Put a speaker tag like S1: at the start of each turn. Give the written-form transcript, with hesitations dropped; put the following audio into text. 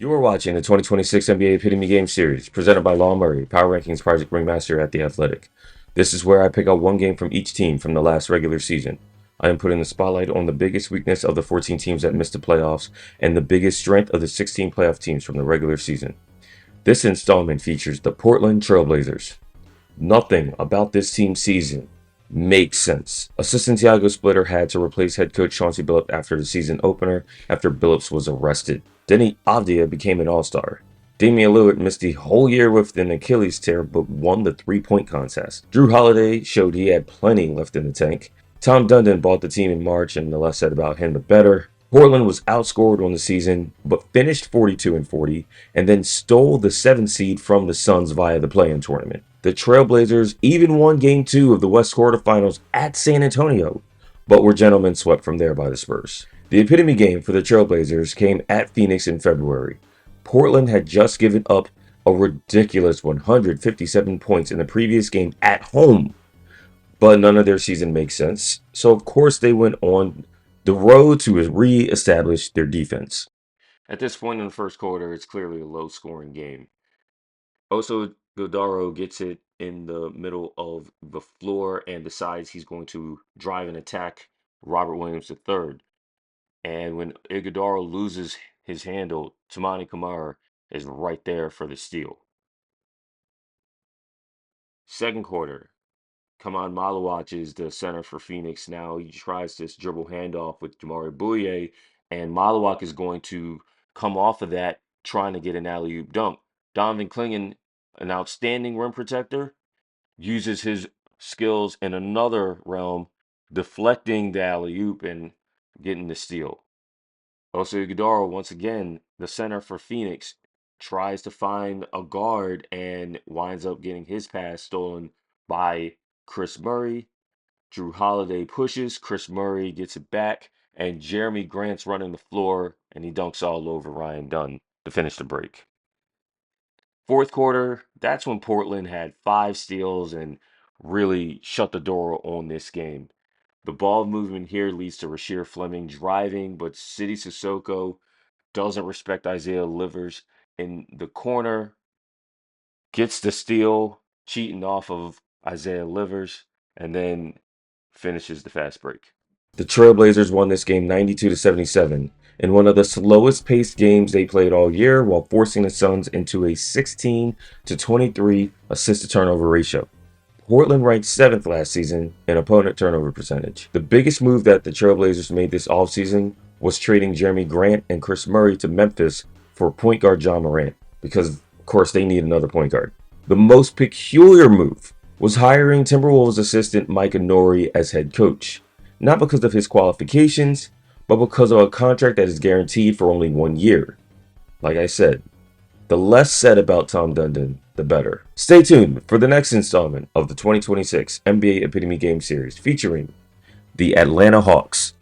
S1: You are watching the 2026 NBA Epitome Game Series, presented by Law Murray, Power Rankings Project Ringmaster at The Athletic. This is where I pick out one game from each team from the last regular season. I am putting the spotlight on the biggest weakness of the 14 teams that missed the playoffs and the biggest strength of the 16 playoff teams from the regular season. This installment features the Portland Trail Blazers. Nothing about this team's season makes sense. Assistant Thiago Splitter had to replace head coach Chauncey Billups after the season opener after Billups was arrested. Denny Avdia became an all-star. Damian Lillard missed the whole year with an Achilles tear but won the three-point contest. Drew Holiday showed he had plenty left in the tank. Tom Dundon bought the team in March, and the less said about him the better. Portland was outscored on the season, but finished 42-40, and then stole the 7th seed from the Suns via the play-in tournament. The Trailblazers even won Game 2 of the West quarterfinals at San Antonio, but were gentlemen swept from there by the Spurs. The epitome game for the Trailblazers came at Phoenix in February. Portland had just given up a ridiculous 157 points in the previous game at home, but none of their season makes sense, so of course they went on the road to re-establish their defense. At this point in the first quarter, it's clearly a low-scoring game. Also, Godaro gets it in the middle of the floor and decides he's going to drive and attack Robert Williams III. And when Iguodala loses his handle, Tamani Kamara is right there for the steal. Second quarter, Kaman Malawach is the center for Phoenix now. He tries this dribble handoff with Jamari Bouye, and Malawach is going to come off of that trying to get an alley-oop dunk. Donovan Clingan, an outstanding rim protector, uses his skills in another realm, deflecting the alley-oop and getting the steal. Also, Iguodala, once again, the center for Phoenix, tries to find a guard and winds up getting his pass stolen by Chris Murray. Drew Holiday pushes, Chris Murray gets it back, and Jeremy Grant's running the floor, and he dunks all over Ryan Dunn to finish the break. Fourth quarter, that's when Portland had 5 steals and really shut the door on this game. The ball movement here leads to Rasheer Fleming driving, but City Sissoko doesn't respect Isaiah Livers in the corner, gets the steal, cheating off of Isaiah Livers, and then finishes the fast break. The Trailblazers won this game 92-77 in one of the slowest paced games they played all year while forcing the Suns into a 16-23 assist to turnover ratio. Portland ranked 7th last season in opponent turnover percentage. The biggest move that the Trailblazers made this offseason was trading Jeremy Grant and Chris Murray to Memphis for point guard John Morant, because of course they need another point guard. The most peculiar move was hiring Timberwolves assistant Mike Nori as head coach, not because of his qualifications, but because of a contract that is guaranteed for only 1 year. Like I said, the less said about Tom Dundon, the better. Stay tuned for the next installment of the 2026 NBA Epitome Game Series featuring the Atlanta Hawks.